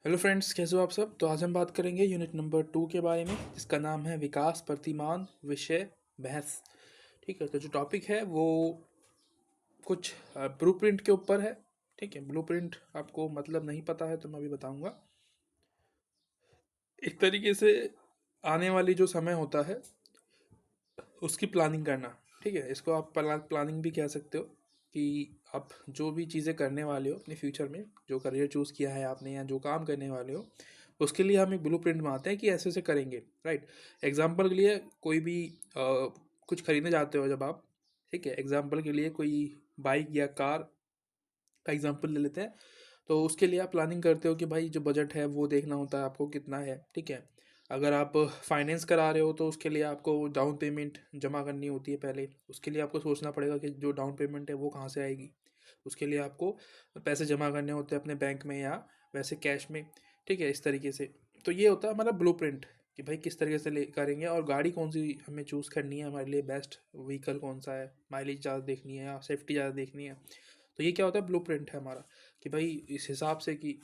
Hello friends, कैसे हो आप सब। तो आज हम बात करेंगे यूनिट नंबर 2 के बारे में, जिसका नाम है विकास प्रतिमान विषय बहस। ठीक है, तो जो टॉपिक है वो कुछ ब्लूप्रिंट के ऊपर है। ठीक है, ब्लूप्रिंट आपको मतलब नहीं पता है तो मैं अभी बताऊंगा। एक तरीके से आने वाली जो समय होता है उसकी प्लानिंग करना। ठीक है, इसको आप प्लानिंग भी कह सकते हो कि आप जो भी चीज़ें करने वाले हो अपने फ्यूचर में, जो करियर चूज़ किया है आपने या जो काम करने वाले हो, उसके लिए हम एक ब्लूप्रिंट बनाते हैं कि ऐसे ऐसे करेंगे। राइट। एग्जाम्पल के लिए कोई भी कुछ खरीदने जाते हो जब आप, ठीक है, एग्जाम्पल के लिए कोई बाइक या कार का एग्जाम्पल ले लेते हैं। तो उसके लिए आप प्लानिंग करते हो कि भाई जो बजट है वो देखना होता है आपको कितना है। ठीक है, अगर आप फाइनेंस करा रहे हो तो उसके लिए आपको डाउन पेमेंट जमा करनी होती है पहले। उसके लिए आपको सोचना पड़ेगा कि जो डाउन पेमेंट है वो कहाँ से आएगी। उसके लिए आपको पैसे जमा करने होते हैं अपने बैंक में या वैसे कैश में। ठीक है, इस तरीके से। तो ये होता है हमारा ब्लूप्रिंट कि भाई किस तरीके से ले करेंगे और गाड़ी कौन सी हमें चूज़ करनी है, हमारे लिए बेस्ट व्हीकल कौन सा है, माइलेज ज़्यादा देखनी है या सेफ्टी ज़्यादा देखनी है। तो ये क्या होता है, ब्लूप्रिंट है हमारा कि भाई इस हिसाब से कि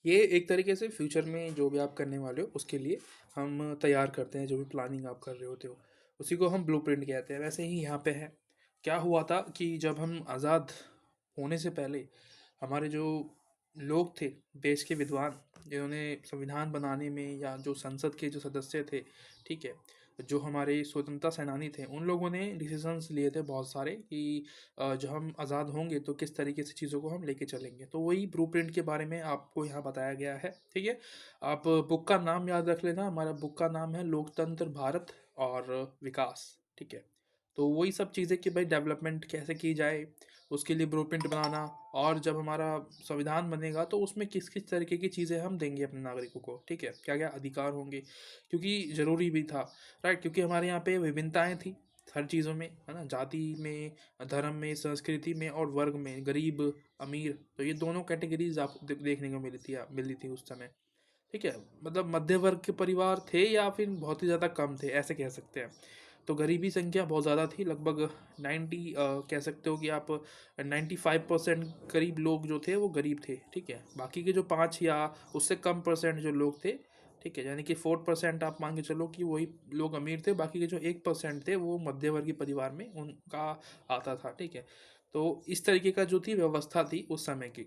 ये एक तरीके से फ्यूचर में जो भी आप करने वाले हो उसके लिए हम तैयार करते हैं। जो भी प्लानिंग आप कर रहे होते हो उसी को हम ब्लूप्रिंट कहते हैं। वैसे ही यहाँ पे है, क्या हुआ था कि जब हम आज़ाद होने से पहले हमारे जो लोग थे, देश के विद्वान, जिन्होंने संविधान बनाने में या जो संसद के जो सदस्य थे, ठीक है, जो हमारे स्वतंत्रता सेनानी थे, उन लोगों ने डिसीजंस लिए थे बहुत सारे कि जब हम आज़ाद होंगे तो किस तरीके से चीज़ों को हम लेके चलेंगे। तो वही ब्लूप्रिंट के बारे में आपको यहाँ बताया गया है। ठीक है, आप बुक का नाम याद रख लेना। हमारा बुक का नाम है लोकतंत्र, भारत और विकास। ठीक है, तो वही सब चीज़ें कि भाई डेवलपमेंट कैसे की जाए, उसके लिए ब्लूप्रिंट बनाना। और जब हमारा संविधान बनेगा तो उसमें किस किस तरीके की चीज़ें हम देंगे अपने नागरिकों को। ठीक है, क्या क्या अधिकार होंगे, क्योंकि ज़रूरी भी था। राइट, क्योंकि हमारे यहाँ पे विभिन्नताएं थी हर चीज़ों में, है ना, जाति में, धर्म में, संस्कृति में और वर्ग में, गरीब अमीर, तो ये दोनों कैटेगरीज आप देखने को मिली थी उस समय। ठीक है, मतलब मध्य वर्ग के परिवार थे या फिर बहुत ही ज़्यादा कम थे, ऐसे कह सकते हैं। तो गरीबी संख्या बहुत ज़्यादा थी, लगभग 90 कह सकते हो कि आप 95% करीब लोग जो थे वो गरीब थे। ठीक है, बाकी के जो 5 या उससे कम परसेंट जो लोग थे, ठीक है, यानी कि 4% आप मान के चलो कि वही लोग अमीर थे, बाकी के जो 1% थे वो मध्यवर्गीय परिवार में उनका आता था। ठीक है, तो इस तरीके का जो थी व्यवस्था थी उस समय की।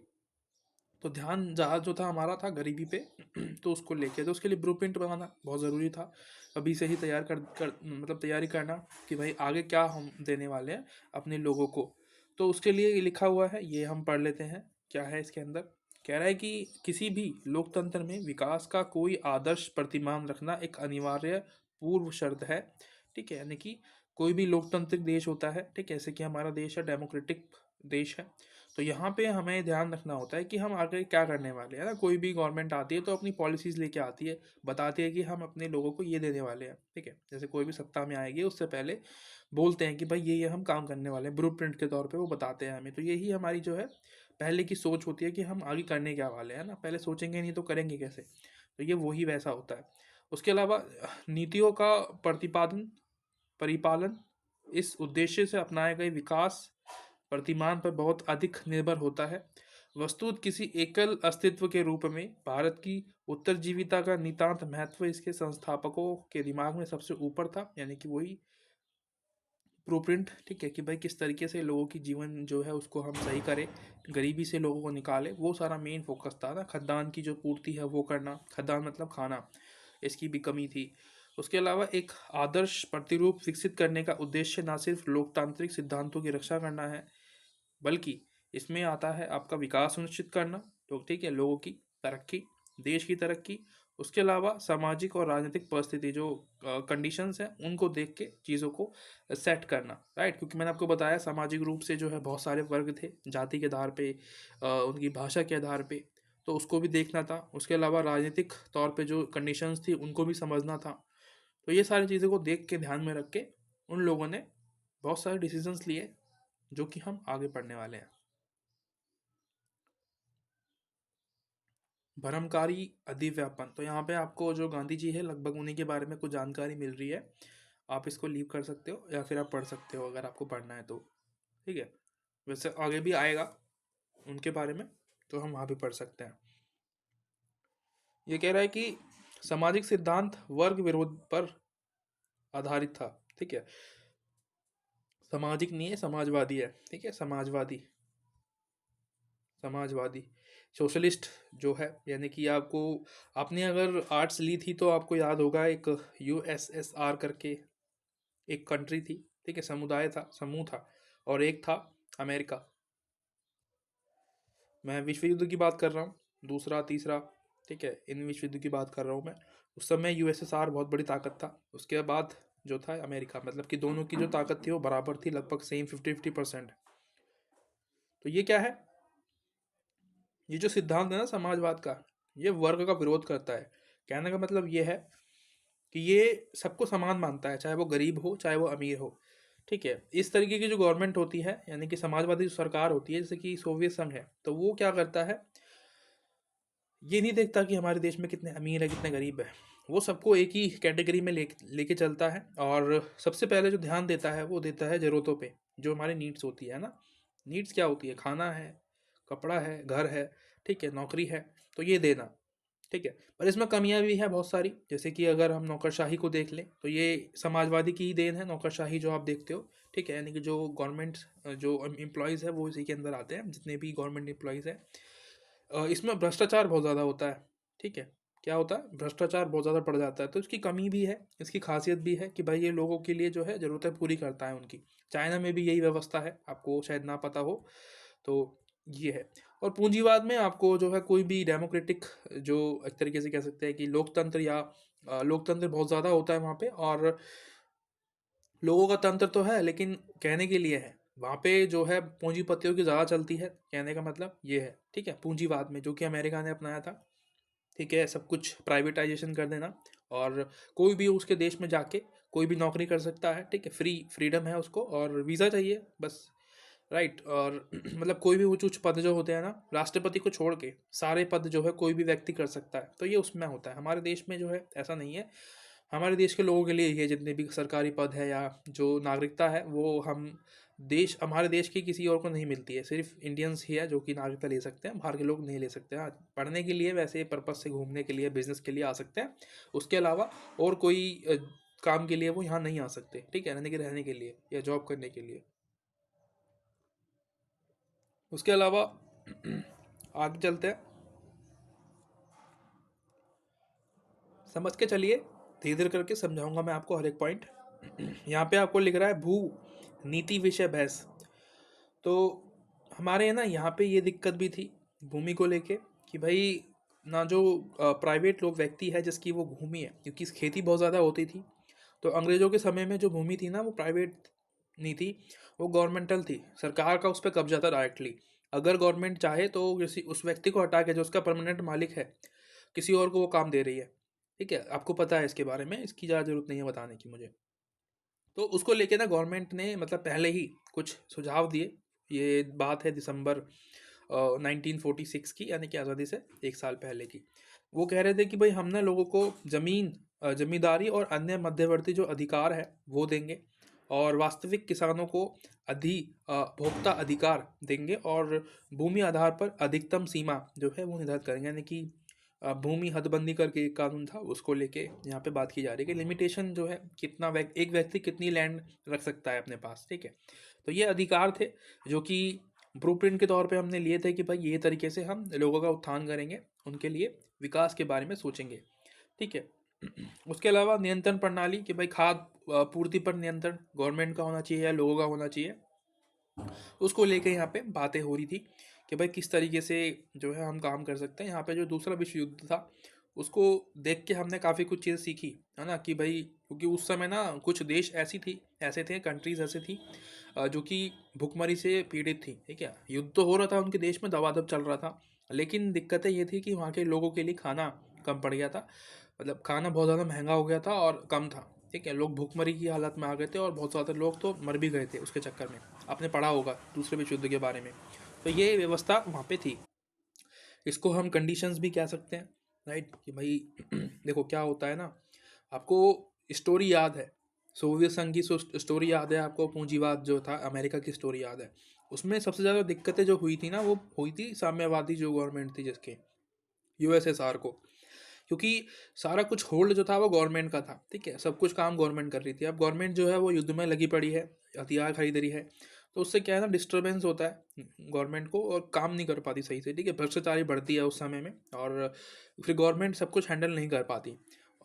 तो ध्यान जहाँ जो था हमारा था गरीबी पे तो उसको लेके, तो उसके लिए ब्लूप्रिंट बनाना बहुत ज़रूरी था। अभी से ही मतलब तैयारी करना कि भाई आगे क्या हम देने वाले हैं अपने लोगों को। तो उसके लिए ये लिखा हुआ है, ये हम पढ़ लेते हैं। क्या है इसके अंदर, कह रहा है कि किसी भी लोकतंत्र में विकास का कोई आदर्श प्रतिमान रखना एक अनिवार्य पूर्व शर्त है। ठीक है, यानी कि कोई भी लोकतांत्रिक देश होता है, ठीक है, जैसे कि हमारा देश है डेमोक्रेटिक देश है, तो यहाँ पे हमें ध्यान रखना होता है कि हम आगे क्या करने वाले हैं ना। कोई भी गवर्नमेंट आती है तो अपनी पॉलिसीज़ लेके आती है, बताती है कि हम अपने लोगों को ये देने वाले हैं। ठीक है, जैसे कोई भी सत्ता में आएगी उससे पहले बोलते हैं कि भाई ये हम काम करने वाले हैं, ब्लूप्रिंट के तौर पे वो बताते हैं हमें। तो यही हमारी जो है पहले की सोच होती है कि हम आगे करने क्या वाले हैं ना, पहले सोचेंगे नहीं तो करेंगे कैसे। तो ये वही वैसा होता है। उसके अलावा नीतियों का प्रतिपादन परिपालन इस उद्देश्य से अपनाए गए विकास प्रतिमान पर बहुत अधिक निर्भर होता है। वस्तुत किसी एकल अस्तित्व के रूप में भारत की उत्तरजीविता का नितांत महत्व इसके संस्थापकों के दिमाग में सबसे ऊपर था, यानी कि वही ब्लूप्रिंट। ठीक है, कि भाई किस तरीके से लोगों की जीवन जो है उसको हम सही करें, गरीबी से लोगों को निकालें, वो सारा मेन फोकस था ना। खद्दान की जो पूर्ति है वो करना, खद्दान मतलब खाना, इसकी भी कमी थी। उसके अलावा एक आदर्श प्रतिरूप विकसित करने का उद्देश्य ना सिर्फ लोकतांत्रिक सिद्धांतों की रक्षा करना है, बल्कि इसमें आता है आपका विकास सुनिश्चित करना। तो ठीक है, लोगों की तरक्की, देश की तरक्की। उसके अलावा सामाजिक और राजनीतिक परिस्थिति जो कंडीशंस हैं उनको देख के चीज़ों को सेट करना। राइट, क्योंकि मैंने आपको बताया सामाजिक रूप से जो है बहुत सारे वर्ग थे, जाति के आधार पे, उनकी भाषा के आधार पे, तो उसको भी देखना था। उसके अलावा राजनीतिक तौर पे जो कंडीशंस थी उनको भी समझना था। तो ये सारी चीज़ों को देख के, ध्यान में रख के उन लोगों ने बहुत सारे डिसीजंस लिए जो कि हम आगे पढ़ने वाले हैं। भ्रमकारी अधिव्यापन, तो यहाँ पे आपको जो गांधी जी है लगभग उन्हीं के बारे में कुछ जानकारी मिल रही है। आप इसको लीव कर सकते हो या फिर आप पढ़ सकते हो अगर आपको पढ़ना है तो। ठीक है, वैसे आगे भी आएगा उनके बारे में। तो हम वहाँ भी पढ़ सकते हैं। ये कह रहा है कि सामाजिक सिद्धांत वर्ग विरोध पर आधारित था। ठीक है, सामाजिक नहीं है, समाजवादी है। ठीक है, समाजवादी, समाजवादी सोशलिस्ट जो है, यानी कि आपको, आपने अगर आर्ट्स ली थी तो आपको याद होगा एक यूएसएसआर करके एक कंट्री थी। ठीक है, समुदाय था, समूह था, और एक था अमेरिका। मैं विश्व युद्ध की बात कर रहा हूँ, दूसरा तीसरा। ठीक है, इन विश्व युद्ध की बात कर रहा हूँ मैं। उस समय यूएसएसआर बहुत बड़ी ताकत था, उसके बाद जो था अमेरिका, मतलब कि दोनों की जो ताकत थी वो बराबर थी, लगभग सेम 50-50%। तो ये क्या है, ये जो सिद्धांत है ना समाजवाद का, ये वर्ग का विरोध करता है। कहने का मतलब ये है कि ये सबको समान मानता है, चाहे वो गरीब हो चाहे वो अमीर हो। ठीक है, इस तरीके की जो गवर्नमेंट होती है, यानी कि समाजवादी जो सरकार होती है, जैसे कि सोवियत संघ है, तो वो क्या करता है, ये नहीं देखता कि हमारे देश में कितने अमीर है कितने गरीब है, वो सबको एक ही कैटेगरी में लेके चलता है। और सबसे पहले जो ध्यान देता है वो देता है ज़रूरतों पे, जो हमारी नीड्स होती है ना। नीड्स क्या होती है, खाना है, कपड़ा है, घर है, ठीक है, नौकरी है, तो ये देना। ठीक है, पर इसमें कमियां भी हैं बहुत सारी, जैसे कि अगर हम नौकरशाही को देख लें तो ये समाजवादी की ही देन है, नौकरशाही जो आप देखते हो। ठीक है, यानी कि जो गवर्नमेंट, जो एम्प्लॉयज़ है वो इसी के अंदर आते हैं, जितने भी गवर्नमेंट एम्प्लॉयज़ हैं। इसमें भ्रष्टाचार बहुत ज़्यादा होता है। ठीक है, क्या होता है, भ्रष्टाचार बहुत ज़्यादा बढ़ जाता है, तो इसकी कमी भी है, इसकी खासियत भी है कि भाई ये लोगों के लिए जो है ज़रूरतें पूरी करता है उनकी। चाइना में भी यही व्यवस्था है, आपको शायद ना पता हो, तो ये है। और पूंजीवाद में आपको जो है कोई भी डेमोक्रेटिक, जो एक तरीके से कह सकते हैं कि लोकतंत्र, या लोकतंत्र बहुत ज़्यादा होता है वहाँ पे, और लोगों का तंत्र तो है लेकिन कहने के लिए है, वहाँ पे जो है पूंजीपतियों की ज़्यादा चलती है, कहने का मतलब ये है। ठीक है, पूंजीवाद में जो कि अमेरिका ने अपनाया था। ठीक है, सब कुछ प्राइवेटाइजेशन कर देना, और कोई भी उसके देश में जाके कोई भी नौकरी कर सकता है। ठीक है, फ्रीडम है उसको, और वीज़ा चाहिए बस, राइट। और मतलब कोई भी ऊंच ऊंच पद जो होते हैं ना, राष्ट्रपति को छोड़ के सारे पद जो है कोई भी व्यक्ति कर सकता है, तो ये उसमें होता है। हमारे देश में जो है ऐसा नहीं है। हमारे देश के लोगों के लिए ये जितने भी सरकारी पद है या जो नागरिकता है, वो हमारे देश की किसी और को नहीं मिलती है, सिर्फ इंडियंस ही है जो कि नागरिकता ले सकते हैं, बाहर के लोग नहीं ले सकते। हाँ, पढ़ने के लिए, वैसे पर्पज़ से घूमने के लिए, बिजनेस के लिए आ सकते हैं, उसके अलावा और कोई काम के लिए वो यहाँ नहीं आ सकते। ठीक है, रहने के लिए या जॉब करने के लिए। उसके अलावा आगे चलते हैं, समझ के चलिए, धीरे धीरे करके समझाऊंगा मैं आपको हर एक पॉइंट। यहाँ पे आपको लिख रहा है भू नीति विषय बहस। तो हमारे यहाँ पे ये दिक्कत भी थी भूमि को लेके, कि भाई ना, जो प्राइवेट लोग व्यक्ति है जिसकी वो भूमि है, क्योंकि खेती बहुत ज़्यादा होती थी, तो अंग्रेज़ों के समय में जो भूमि थी ना वो प्राइवेट नहीं थी, वो गवर्नमेंटल थी, सरकार का उस पर कब्जा था डायरेक्टली। अगर गवर्नमेंट चाहे तो किसी उस व्यक्ति को हटा के, जो उसका परमानेंट मालिक है, किसी और को वो काम दे रही है। ठीक है, आपको पता है इसके बारे में, इसकी ज़्यादा ज़रूरत नहीं है बताने की मुझे। तो उसको लेके ना गवर्नमेंट ने मतलब पहले ही कुछ सुझाव दिए। ये बात है दिसंबर 1946 की, यानी कि आज़ादी से 1 साल पहले की। वो कह रहे थे कि भाई हम ना लोगों को जमींदारी और अन्य मध्यवर्ती जो अधिकार है वो देंगे, और वास्तविक किसानों को भोक्ता अधिकार देंगे, और भूमि आधार पर अधिकतम सीमा जो है वो निर्धारित करेंगे, यानी कि भूमि हदबंदी करके एक कानून था, उसको लेके यहाँ पे बात की जा रही है कि लिमिटेशन जो है, एक व्यक्ति कितनी लैंड रख सकता है अपने पास। ठीक है, तो ये अधिकार थे जो कि ब्लूप्रिंट के तौर पे हमने लिए थे कि भाई ये तरीके से हम लोगों का उत्थान करेंगे, उनके लिए विकास के बारे में सोचेंगे। ठीक है, उसके अलावा नियंत्रण प्रणाली, कि भाई खाद पूर्ति पर नियंत्रण गवर्नमेंट का होना चाहिए या लोगों का होना चाहिए, उसको लेके यहाँ पे बातें हो रही थी कि भाई किस तरीके से जो है हम काम कर सकते हैं। यहाँ पे जो दूसरा विश्व युद्ध था, उसको देख के हमने काफ़ी कुछ चीज़ें सीखी, है ना, कि भाई क्योंकि उस समय ना कुछ देश ऐसे थे, कंट्रीज ऐसे थी जो कि भुखमरी से पीड़ित थी। ठीक है, युद्ध तो हो रहा था उनके देश में, दबादब चल रहा था, लेकिन दिक्कतें ये थी कि वहाँ के लोगों के लिए खाना कम पड़ गया था, मतलब खाना बहुत ज़्यादा महंगा हो गया था और कम था। ठीक है, लोग भुखमरी की हालत में आ गए थे, और बहुत ज़्यादा लोग तो मर भी गए थे उसके चक्कर में। आपने पढ़ा होगा दूसरे विश्व युद्ध के बारे में। तो ये व्यवस्था वहाँ पे थी, इसको हम कंडीशंस भी कह सकते हैं, राइट। कि भाई देखो क्या होता है ना, आपको स्टोरी याद है, सोवियत संघ की स्टोरी याद है आपको, पूंजीवाद जो था अमेरिका की स्टोरी याद है। उसमें सबसे ज़्यादा दिक्कतें जो हुई थी ना, वो हुई थी साम्यवादी जो गवर्नमेंट थी जिसके, यूएसएसआर को। क्योंकि सारा कुछ होल्ड जो था वो गवर्नमेंट का था, ठीक है, सब कुछ काम गवर्नमेंट कर रही थी। अब गवर्नमेंट जो है वो युद्ध में लगी पड़ी है, हथियार खरीद रही है, तो उससे क्या है ना, डिस्टर्बेंस होता है गवर्नमेंट को और काम नहीं कर पाती सही से, ठीक है, भ्रष्टाचारी बढ़ती है उस समय में, और फिर गवर्नमेंट सब कुछ हैंडल नहीं कर पाती।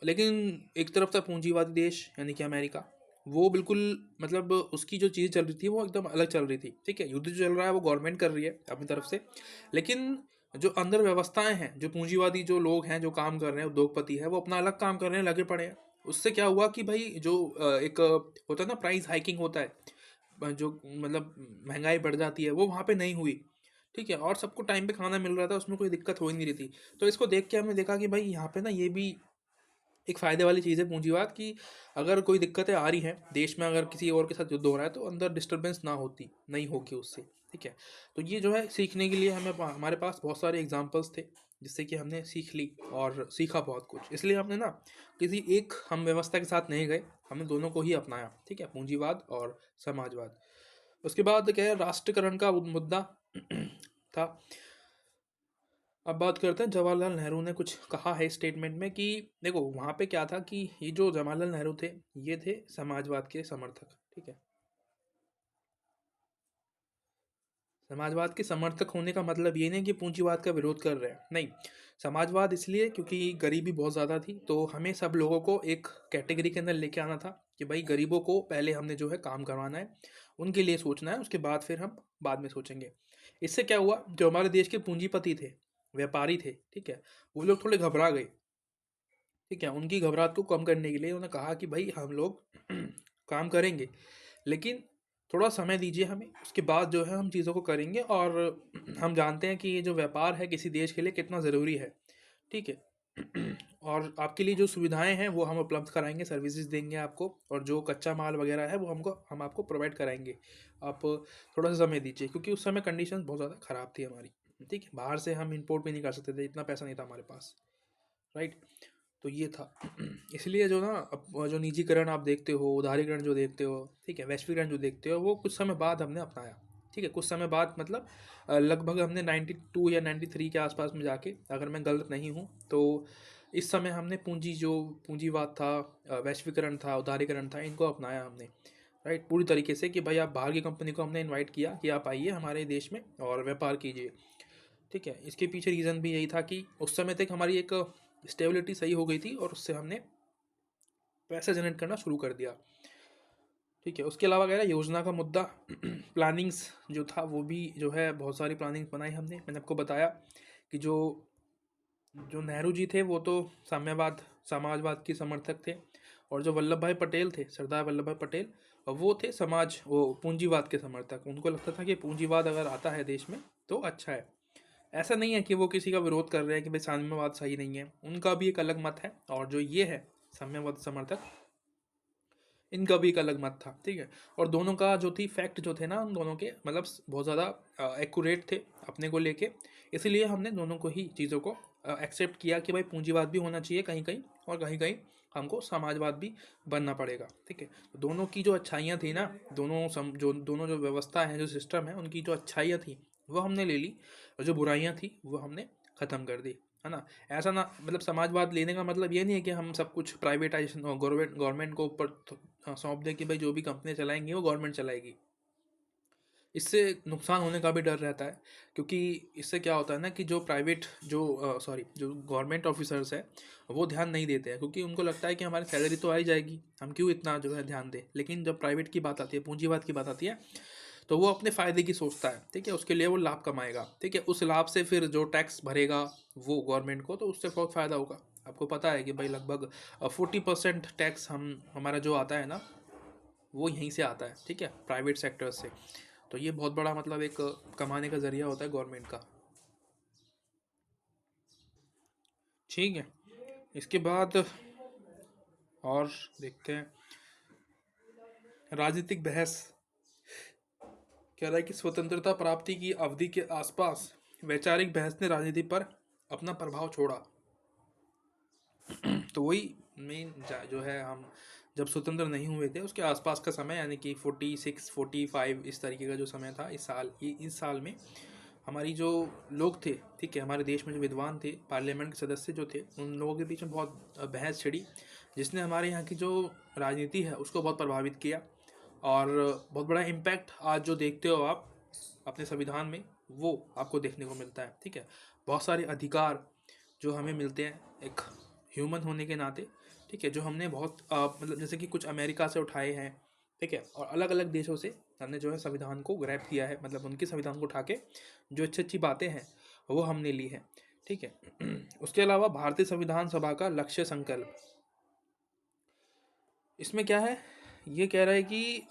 लेकिन एक तरफ था पूंजीवादी देश यानी कि अमेरिका, वो बिल्कुल मतलब उसकी जो चीज़ चल रही थी वो एकदम अलग चल रही थी, ठीक है, युद्ध जो चल रहा है वो गवर्नमेंट कर रही है अपनी तरफ से, लेकिन जो अंदर व्यवस्थाएं हैं, जो पूंजीवादी जो लोग हैं जो काम कर रहे हैं, उद्योगपति है, वो अपना अलग काम करने लगे पड़े हैं। उससे क्या हुआ कि भाई जो एक होता है ना, प्राइस हाइकिंग होता है, जो मतलब महंगाई बढ़ जाती है, वो वहाँ पे नहीं हुई, ठीक है, और सबको टाइम पे खाना मिल रहा था, उसमें कोई दिक्कत हो ही नहीं रही थी। तो इसको देख के हमने देखा कि भाई यहाँ पे ना ये भी एक फ़ायदे वाली चीज़ है पूंजीवाद की। अगर कोई दिक्कतें आ रही हैं देश में, अगर किसी और के साथ युद्ध हो रहा है, तो अंदर डिस्टरबेंस ना होती नहीं होगी उससे, ठीक है। तो ये जो है सीखने के लिए हमें हमारे पास बहुत सारे एग्जांपल्स थे, जिससे कि हमने सीख ली और सीखा बहुत कुछ। इसलिए हमने ना किसी एक हम व्यवस्था के साथ नहीं गए, हमने दोनों को ही अपनाया, ठीक है, पूंजीवाद और समाजवाद। उसके बाद क्या है, राष्ट्रीयकरण का मुद्दा था। अब बात करते हैं, जवाहरलाल नेहरू ने कुछ कहा है स्टेटमेंट में कि देखो वहाँ पे क्या था कि ये जो जवाहरलाल नेहरू थे, ये थे समाजवाद के समर्थक, ठीक है। समाजवाद के समर्थक होने का मतलब ये नहीं कि पूंजीवाद का विरोध कर रहे हैं, नहीं। समाजवाद इसलिए क्योंकि गरीबी बहुत ज़्यादा थी, तो हमें सब लोगों को एक कैटेगरी के अंदर लेके आना था कि भाई गरीबों को पहले हमने जो है काम करवाना है, उनके लिए सोचना है, उसके बाद फिर हम बाद में सोचेंगे। इससे क्या हुआ, जो हमारे देश के पूंजीपति थे, व्यापारी थे, ठीक है, वो लोग थोड़े घबरा गए, ठीक है। उनकी घबराहट को कम करने के लिए उन्होंने कहा कि भाई हम लोग काम करेंगे, लेकिन थोड़ा समय दीजिए हमें, उसके बाद जो है हम चीज़ों को करेंगे, और हम जानते हैं कि ये जो व्यापार है किसी देश के लिए कितना ज़रूरी है, ठीक है। और आपके लिए जो सुविधाएं हैं वो हम उपलब्ध कराएंगे, सर्विसेज देंगे आपको, और जो कच्चा माल वगैरह है वो हम आपको प्रोवाइड कराएंगे। आप थोड़ा सा समय दीजिए, क्योंकि उस समय कंडीशन बहुत ज़्यादा ख़राब थी हमारी, ठीक है, बाहर से हम इंपोर्ट भी नहीं कर सकते थे, इतना पैसा नहीं था हमारे पास, राइट। तो ये था। इसलिए जो ना, अब जो निजीकरण आप देखते हो, उदारीकरण जो देखते हो, ठीक है, वैश्वीकरण जो देखते हो, वो कुछ समय बाद हमने अपनाया, ठीक है, कुछ समय बाद मतलब लगभग हमने 92 या 93 के आसपास में जाके, अगर मैं गलत नहीं हूँ तो, इस समय हमने पूंजीवाद था, वैश्वीकरण था, उदारीकरण था, इनको अपनाया हमने, राइट, पूरी तरीके से कि भाई आप बाहर की कंपनी को हमने इनवाइट किया कि आप आइए हमारे देश में और व्यापार कीजिए, ठीक है। इसके पीछे रीज़न भी यही था कि उस समय तक हमारी एक स्टेबिलिटी सही हो गई थी, और उससे हमने पैसा जनरेट करना शुरू कर दिया, ठीक है। उसके अलावा क्या है, योजना का मुद्दा, प्लानिंग्स जो था वो भी जो है, बहुत सारी प्लानिंग्स बनाई हमने। मैंने आपको बताया कि जो जो नेहरू जी थे वो तो साम्यवाद समाजवाद के समर्थक थे, और जो वल्लभ भाई पटेल थे, सरदार वल्लभ भाई पटेल, वो थे वो पूंजीवाद के समर्थक। उनको लगता था कि पूंजीवाद अगर आता है देश में तो अच्छा है। ऐसा नहीं है कि वो किसी का विरोध कर रहे हैं कि भाई साम्यवाद सही नहीं है, उनका भी एक अलग मत है, और जो ये है साम्यवाद समर्थक, इनका भी एक अलग मत था, ठीक है। और दोनों का जो थी फैक्ट जो थे ना, उन दोनों के मतलब बहुत ज़्यादा एक्यूरेट थे अपने को लेके, इसलिए हमने दोनों को ही चीज़ों को एक्सेप्ट किया कि भाई पूंजीवाद भी होना चाहिए कहीं कहीं, और कहीं कहीं हमको समाजवाद भी बनना पड़ेगा, ठीक है। तो दोनों की जो अच्छाइयाँ थी ना, दोनों जो व्यवस्था है, जो सिस्टम है, उनकी जो अच्छाइयाँ थी वो हमने ले ली, और जो बुराइयाँ थी वो हमने ख़त्म कर दी, है ना। ऐसा ना, मतलब समाजवाद लेने का मतलब ये नहीं है कि हम सब कुछ प्राइवेटाइजेशन और गवर्नमेंट को ऊपर सौंप दें कि भाई जो भी कंपनियाँ चलाएंगी वो गवर्नमेंट चलाएगी। इससे नुकसान होने का भी डर रहता है, क्योंकि इससे क्या होता है ना कि जो प्राइवेट जो गवर्नमेंट ऑफिसर्स है, वो ध्यान नहीं देते हैं, क्योंकि उनको लगता है कि हमारी सैलरी तो आ ही जाएगी, हम क्यों इतना जो है ध्यान दें। लेकिन जब प्राइवेट की बात आती है, पूंजीवाद की बात आती है, तो वो अपने फ़ायदे की सोचता है, ठीक है, उसके लिए वो लाभ कमाएगा, ठीक है, उस लाभ से फिर जो टैक्स भरेगा वो गवर्नमेंट को, तो उससे बहुत फ़ायदा होगा। आपको पता है कि भाई लगभग 40% टैक्स हमारा जो आता है ना, वो यहीं से आता है, ठीक है, प्राइवेट सेक्टर से। तो ये बहुत बड़ा मतलब एक कमाने का ज़रिया होता है गवर्नमेंट का, ठीक है। इसके बाद और देखते हैं, राजनीतिक बहस कह रहा है कि स्वतंत्रता प्राप्ति की अवधि के आसपास वैचारिक बहस ने राजनीति पर अपना प्रभाव छोड़ा। तो वही मेन जो है, हम जब स्वतंत्र नहीं हुए थे उसके आसपास का समय, यानी कि 46 45 इस तरीके का जो समय था इस साल, ये इस साल में हमारी जो लोग थे, ठीक है, हमारे देश में जो विद्वान थे, पार्लियामेंट के सदस्य जो थे, उन लोगों के बीच में बहुत बहस छिड़ी, जिसने हमारे यहाँ की जो राजनीति है उसको बहुत प्रभावित किया। और बहुत बड़ा इम्पैक्ट आज जो देखते हो आप अपने संविधान में, वो आपको देखने को मिलता है। ठीक है, बहुत सारे अधिकार जो हमें मिलते हैं एक ह्यूमन होने के नाते, ठीक है, जो हमने बहुत मतलब जैसे कि कुछ अमेरिका से उठाए हैं, ठीक है, और अलग अलग देशों से हमने जो है संविधान को ग्रैब किया है, मतलब उनके संविधान को उठा के जो अच्छी अच्छी बातें हैं वो हमने ली हैं। ठीक है, उसके अलावा भारतीय संविधान सभा का लक्ष्य संकल्प, इसमें क्या है, ये कह रहा है कि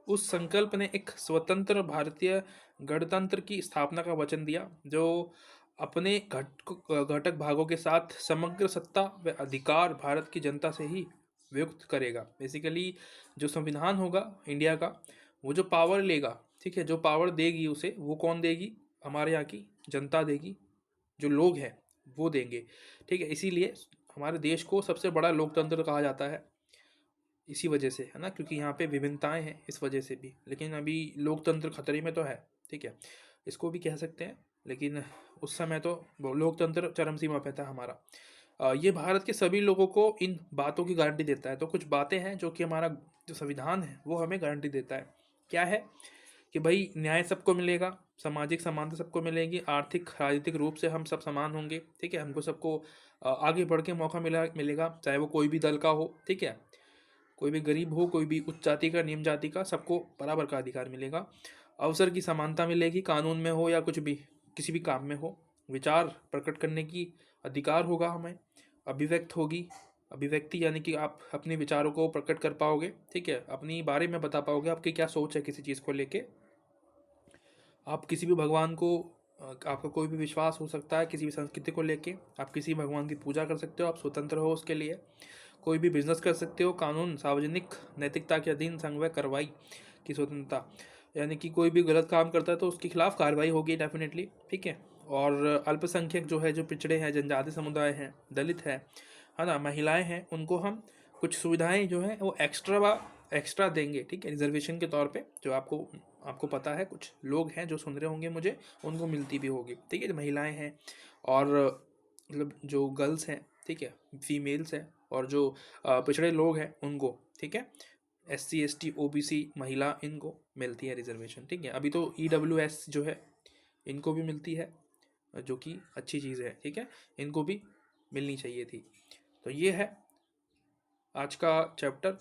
उस संकल्प ने एक स्वतंत्र भारतीय गणतंत्र की स्थापना का वचन दिया, जो अपने घटक भागों के साथ समग्र सत्ता व अधिकार भारत की जनता से ही वियुक्त करेगा। बेसिकली जो संविधान होगा इंडिया का, वो जो पावर लेगा, ठीक है, जो पावर देगी उसे, वो कौन देगी, हमारे यहाँ की जनता देगी, जो लोग हैं वो देंगे। ठीक है, इसीलिए हमारे देश को सबसे बड़ा लोकतंत्र कहा जाता है, इसी वजह से, है ना, क्योंकि यहाँ पे विभिन्नताएं हैं इस वजह से भी। लेकिन अभी लोकतंत्र खतरे में तो है, ठीक है, इसको भी कह सकते हैं, लेकिन उस समय तो वो लोकतंत्र चरम सीमा पे था हमारा। ये भारत के सभी लोगों को इन बातों की गारंटी देता है। तो कुछ बातें हैं जो कि हमारा जो संविधान है वो हमें गारंटी देता है। क्या है कि भाई न्याय सबको मिलेगा, सामाजिक समानता सबको मिलेगी, आर्थिक राजनीतिक रूप से हम सब समान होंगे, ठीक है, हमको सबको आगे बढ़ के मौका मिलेगा, चाहे वो कोई भी दल का हो, ठीक है, कोई भी गरीब हो, कोई भी उच्च जाति का, निम्न जाति का, सबको बराबर का अधिकार मिलेगा। अवसर की समानता मिलेगी, कानून में हो या कुछ भी किसी भी काम में हो। विचार प्रकट करने की अधिकार होगा हमें, अभिव्यक्त होगी, अभिव्यक्ति यानी कि आप अपने विचारों को प्रकट कर पाओगे, ठीक है, अपनी बारे में बता पाओगे, आपकी क्या सोच है किसी चीज़ को लेके। आप किसी भी भगवान को, आपका कोई भी विश्वास हो सकता है किसी भी संस्कृति को लेके, आप किसी भगवान की पूजा कर सकते हो, आप स्वतंत्र हो उसके लिए। कोई भी बिजनेस कर सकते हो, कानून सार्वजनिक नैतिकता के अधीन संघ कार्रवाई की स्वतंत्रता, यानी कि कोई भी गलत काम करता है तो उसके खिलाफ कार्रवाई होगी डेफिनेटली, ठीक है। और अल्पसंख्यक जो है, जो पिछड़े हैं, जनजाति समुदाय हैं, दलित है ना, महिलाएं हैं, उनको हम कुछ सुविधाएं जो हैं वो एक्स्ट्रा देंगे, ठीक है, रिजर्वेशन के तौर पे, जो आपको आपको पता है, कुछ लोग हैं जो सुन रहे होंगे मुझे, उनको मिलती भी होगी, ठीक है, जो महिलाएं हैं और मतलब जो गर्ल्स हैं, ठीक है, फीमेल्स हैं, और जो पिछड़े लोग हैं उनको, ठीक है, SC ST OBC महिला, इनको मिलती है रिजर्वेशन, ठीक है। अभी तो EWS जो है इनको भी मिलती है, जो कि अच्छी चीज़ है, ठीक है, इनको भी मिलनी चाहिए थी। तो ये है आज का चैप्टर,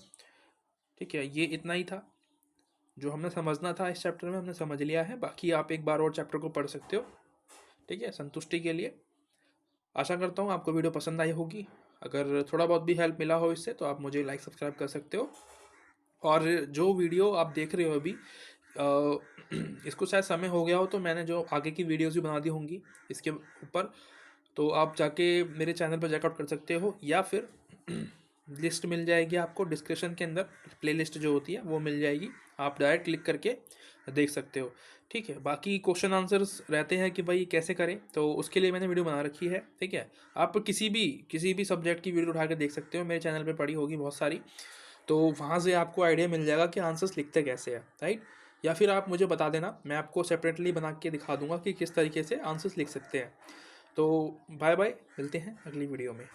ठीक है, ये इतना ही था जो हमने समझना था इस चैप्टर में, हमने समझ लिया है। बाकी आप एक बार और चैप्टर को पढ़ सकते हो, ठीक है, संतुष्टि के लिए। आशा करता हूँ आपको वीडियो पसंद आई होगी। अगर थोड़ा बहुत भी हेल्प मिला हो इससे, तो आप मुझे लाइक सब्सक्राइब कर सकते हो। और जो वीडियो आप देख रहे हो अभी, इसको शायद समय हो गया हो, तो मैंने जो आगे की वीडियोस भी बना दी होंगी इसके ऊपर, तो आप जाके मेरे चैनल पर चेकआउट कर सकते हो, या फिर लिस्ट मिल जाएगी आपको डिस्क्रिप्शन के अंदर, प्लेलिस्ट जो होती है वो मिल जाएगी, आप डायरेक्ट क्लिक करके देख सकते हो, ठीक है। बाकी क्वेश्चन आंसर्स रहते हैं कि भाई कैसे करें, तो उसके लिए मैंने वीडियो बना रखी है, ठीक है। आप किसी भी सब्जेक्ट की वीडियो उठा के देख सकते हो, मेरे चैनल पे पड़ी होगी बहुत सारी, तो वहाँ से आपको आइडिया मिल जाएगा कि आंसर्स लिखते कैसे हैं, राइट। या फिर आप मुझे बता देना, मैं आपको सेपरेटली बना के दिखा दूंगा कि किस तरीके से आंसर्स लिख सकते हैं। तो बाय बाय, मिलते हैं अगली वीडियो में।